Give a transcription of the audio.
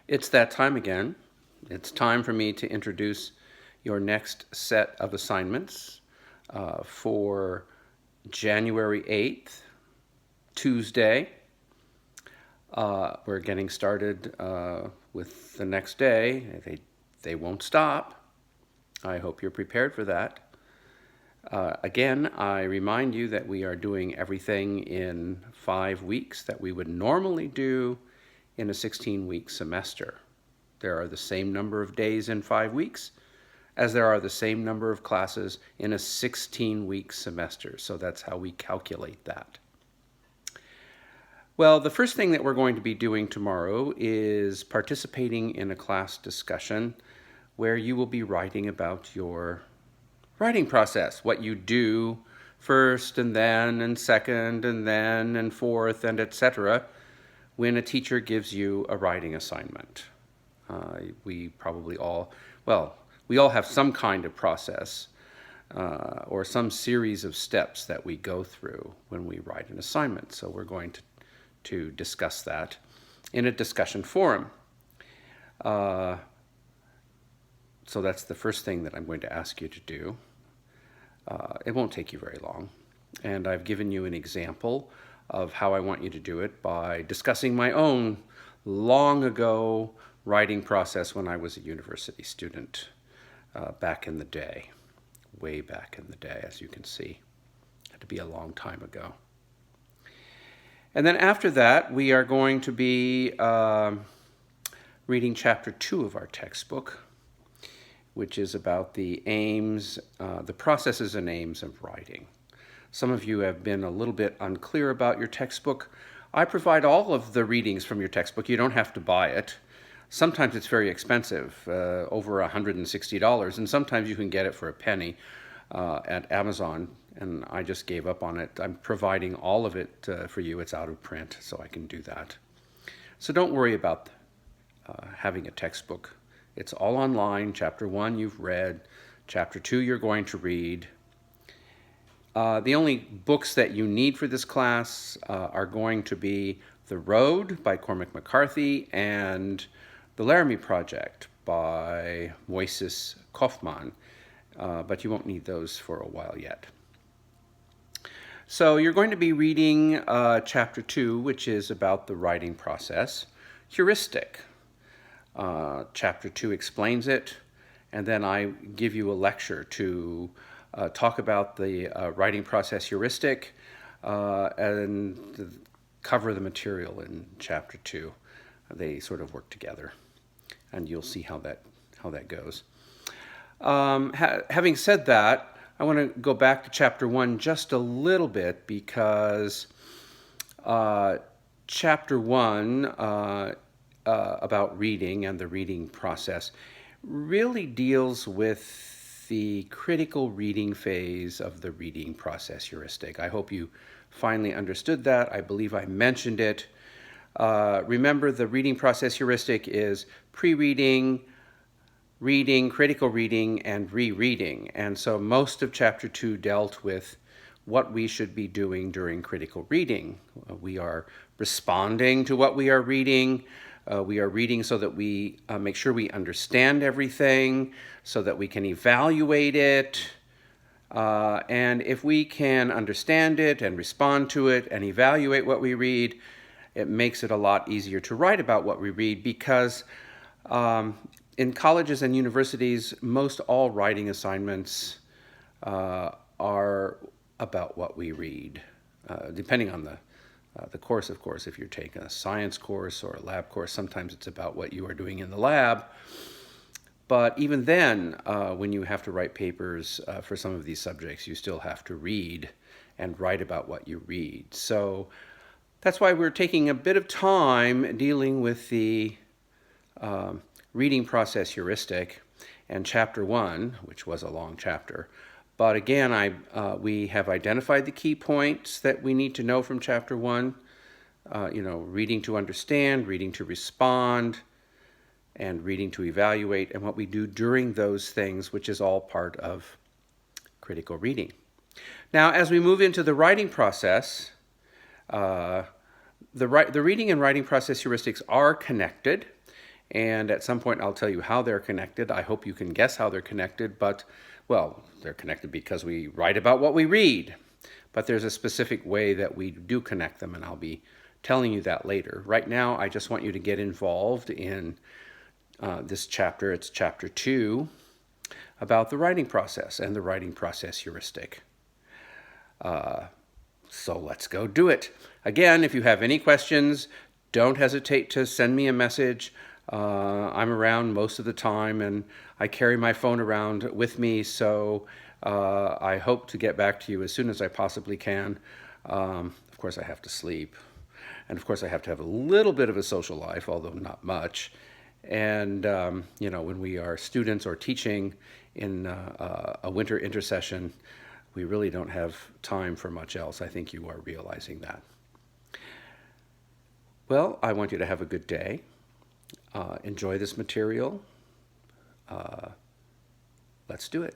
It's that time again. It's time for me to introduce your next set of assignments for January 8th, Tuesday. We're getting started with the next day. They won't stop. I hope you're prepared for that. Again, I remind you that we are doing everything in 5 weeks that we would normally do in a 16-week semester. There are the same number of days in 5 weeks as there are the same number of classes in a 16-week semester. So that's how we calculate that. Well, the first thing that we're going to be doing tomorrow is participating in a class discussion where you will be writing about your writing process, what you do first and then and second and then and fourth and etc. when a teacher gives you a writing assignment. We all have some kind of process or some series of steps that we go through when we write an assignment. So we're going to discuss that in a discussion forum. So that's the first thing that I'm going to ask you to do. It won't take you very long. And I've given you an example of how I want you to do it by discussing my own long ago writing process when I was a university student back in the day, way back in the day, as you can see. It had to be a long time ago. And then after that, we are going to be reading chapter 2 of our textbook, which is about the aims, the processes and aims of writing. Some of you have been a little bit unclear about your textbook. I provide all of the readings from your textbook. You don't have to buy it. Sometimes it's very expensive, over $160, and sometimes you can get it for a penny at Amazon, and I just gave up on it. I'm providing all of it for you. It's out of print, so I can do that. So don't worry about having a textbook. It's all online. Chapter 1 you've read. Chapter 2 you're going to read. The only books that you need for this class are going to be The Road by Cormac McCarthy and The Laramie Project by Moises Kaufman, but you won't need those for a while yet. So you're going to be reading chapter 2, which is about the writing process, heuristic. Chapter 2 explains it, and then I give you a lecture to talk about the writing process heuristic and cover the material in chapter 2. They sort of work together, and you'll see how that goes. Having said that, I want to go back to chapter 1 just a little bit because chapter 1 about reading and the reading process really deals with the critical reading phase of the reading process heuristic. I hope you finally understood that. I believe I mentioned it. Remember, the reading process heuristic is pre-reading, reading, critical reading, and rereading. And so most of chapter 2 dealt with what we should be doing during critical reading. We are responding to what we are reading. We are reading so that we make sure we understand everything, so that we can evaluate it. And if we can understand it and respond to it and evaluate what we read, it makes it a lot easier to write about what we read because in colleges and universities, most all writing assignments are about what we read, depending on the course, of course. If you're taking a science course or a lab course, sometimes it's about what you are doing in the lab. But even then, when you have to write papers for some of these subjects, you still have to read and write about what you read. So that's why we're taking a bit of time dealing with the reading process heuristic and chapter 1, which was a long chapter. But again, we have identified the key points that we need to know from chapter 1. Reading to understand, reading to respond, and reading to evaluate, and what we do during those things, which is all part of critical reading. Now, as we move into the writing process, the reading and writing process heuristics are connected, And at some point, I'll tell you how they're connected. I hope you can guess how they're connected, but, well, they're connected because we write about what we read. But there's a specific way that we do connect them, and I'll be telling you that later. Right now, I just want you to get involved in this chapter. It's chapter 2 about the writing process and the writing process heuristic. So let's go do it. Again, if you have any questions, don't hesitate to send me a message. I'm around most of the time, and I carry my phone around with me, so I hope to get back to you as soon as I possibly can. Of course, I have to sleep. And of course, I have to have a little bit of a social life, although not much. And, when we are students or teaching in a winter intersession, we really don't have time for much else. I think you are realizing that. Well, I want you to have a good day. Enjoy this material. Let's do it.